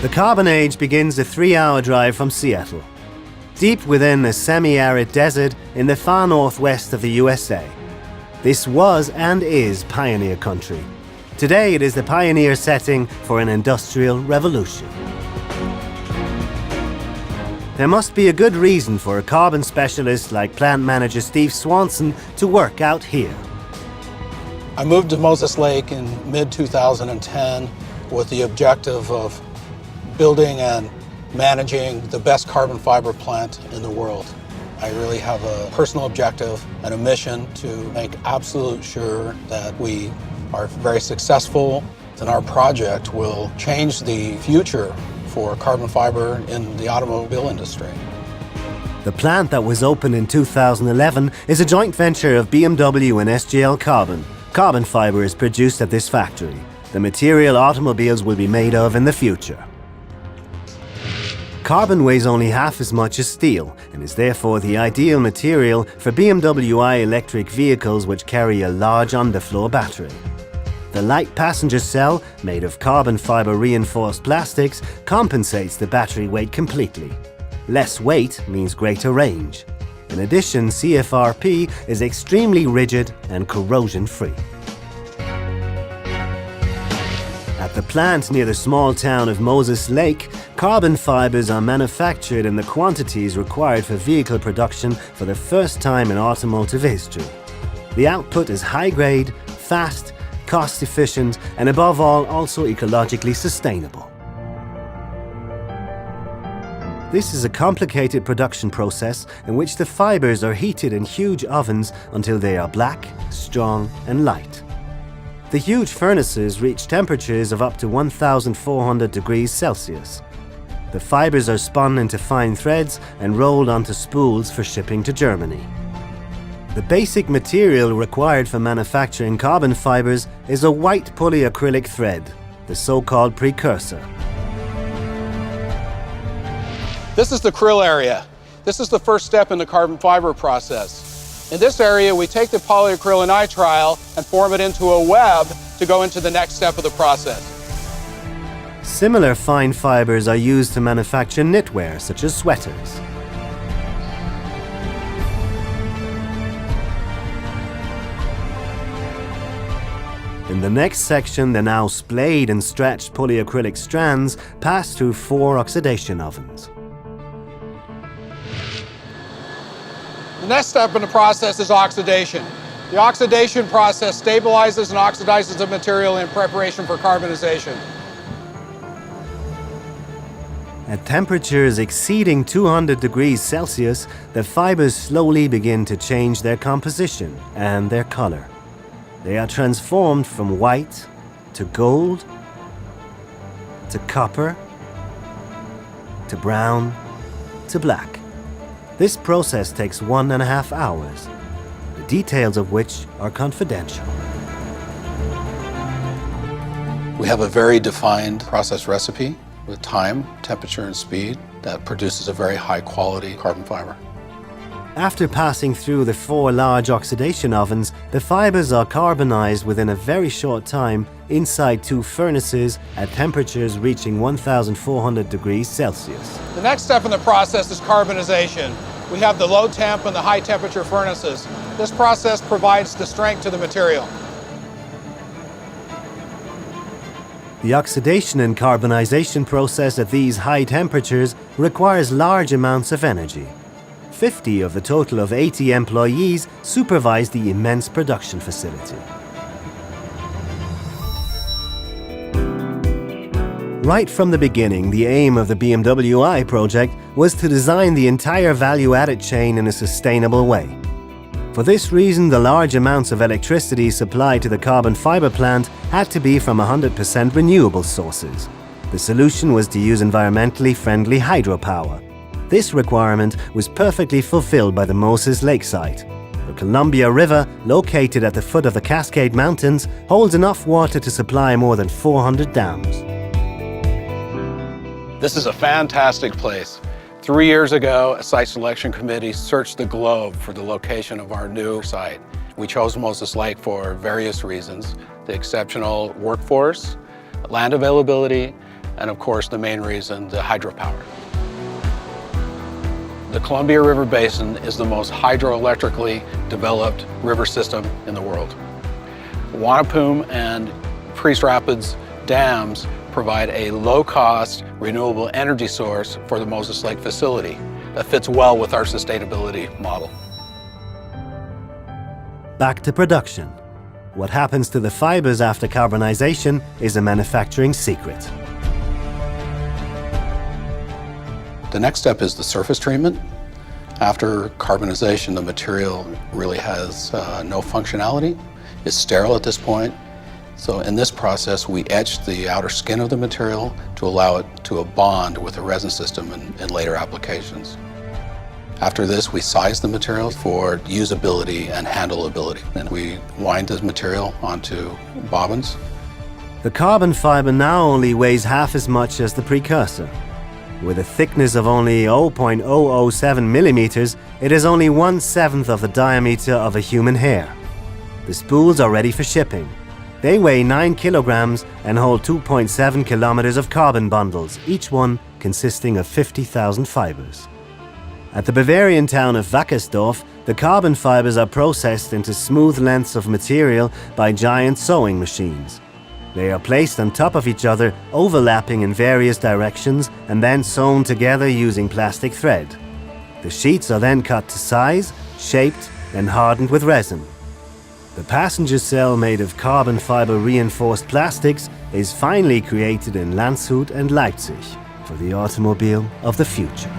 The carbon age begins a 3-hour drive from Seattle, deep within a semi-arid desert in the far northwest of the USA. This was and is pioneer country. Today it is the pioneer setting for an industrial revolution. There must be a good reason for a carbon specialist like plant manager Steve Swanson to work out here. I moved to Moses Lake in mid-2010 with the objective of building and managing the best carbon fiber plant in the world. I really have a personal objective and a mission to make absolute sure that we are very successful and our project will change the future for carbon fiber in the automobile industry. The plant that was opened in 2011 is a joint venture of BMW and SGL Carbon. Carbon fiber is produced at this factory, the material automobiles will be made of in the future. Carbon weighs only half as much as steel and is therefore the ideal material for BMW i electric vehicles which carry a large underfloor battery. The light passenger cell, made of carbon fiber reinforced plastics, compensates the battery weight completely. Less weight means greater range. In addition, CFRP is extremely rigid and corrosion-free. At the plant near the small town of Moses Lake, carbon fibers are manufactured in the quantities required for vehicle production for the first time in automotive history. The output is high-grade, fast, cost-efficient, and above all, also ecologically sustainable. This is a complicated production process in which the fibers are heated in huge ovens until they are black, strong, and light. The huge furnaces reach temperatures of up to 1,400 degrees Celsius. The fibers are spun into fine threads and rolled onto spools for shipping to Germany. The basic material required for manufacturing carbon fibers is a white polyacrylic thread, the so-called precursor. This is the krill area. This is the first step in the carbon fiber process. In this area, we take the polyacrylonitrile and form it into a web to go into the next step of the process. Similar fine fibers are used to manufacture knitwear, such as sweaters. In the next section, the now splayed and stretched polyacrylic strands pass through 4 oxidation ovens. The next step in the process is oxidation. The oxidation process stabilizes and oxidizes the material in preparation for carbonization. At temperatures exceeding 200 degrees Celsius, the fibers slowly begin to change their composition and their color. They are transformed from white to gold, to copper, to brown, to black. This process takes 1.5 hours, the details of which are confidential. We have a very defined process recipe with time, temperature, and speed that produces a very high quality carbon fiber. After passing through the 4 large oxidation ovens, the fibers are carbonized within a very short time inside 2 furnaces at temperatures reaching 1,400 degrees Celsius. The next step in the process is carbonization. We have the low temp and the high temperature furnaces. This process provides the strength to the material. The oxidation and carbonization process at these high temperatures requires large amounts of energy. 50 of the total of 80 employees supervise the immense production facility. Right from the beginning, the aim of the BMW i project was to design the entire value-added chain in a sustainable way. For this reason, the large amounts of electricity supplied to the carbon fiber plant had to be from 100% renewable sources. The solution was to use environmentally friendly hydropower. This requirement was perfectly fulfilled by the Moses Lake site. The Columbia River, located at the foot of the Cascade Mountains, holds enough water to supply more than 400 dams. This is a fantastic place. 3 years ago, a site selection committee searched the globe for the location of our new site. We chose Moses Lake for various reasons: the exceptional workforce, land availability, and of course the main reason, the hydropower. The Columbia River Basin is the most hydroelectrically developed river system in the world. Wanapum and Priest Rapids dams provide a low-cost, renewable energy source for the Moses Lake facility that fits well with our sustainability model. Back to production. What happens to the fibers after carbonization is a manufacturing secret. The next step is the surface treatment. After carbonization, the material really has no functionality. It's sterile at this point. So in this process, we etch the outer skin of the material to allow it to bond with the resin system in later applications. After this, we size the material for usability and handleability. And we wind the material onto bobbins. The carbon fiber now only weighs half as much as the precursor. With a thickness of only 0.007 millimeters, it is only 1/7 of the diameter of a human hair. The spools are ready for shipping. They weigh 9 kilograms and hold 2.7 kilometers of carbon bundles, each one consisting of 50,000 fibers. At the Bavarian town of Wackersdorf, the carbon fibers are processed into smooth lengths of material by giant sewing machines. They are placed on top of each other, overlapping in various directions, and then sewn together using plastic thread. The sheets are then cut to size, shaped, and hardened with resin. The passenger cell made of carbon fiber reinforced plastics is finally created in Landshut and Leipzig for the automobile of the future.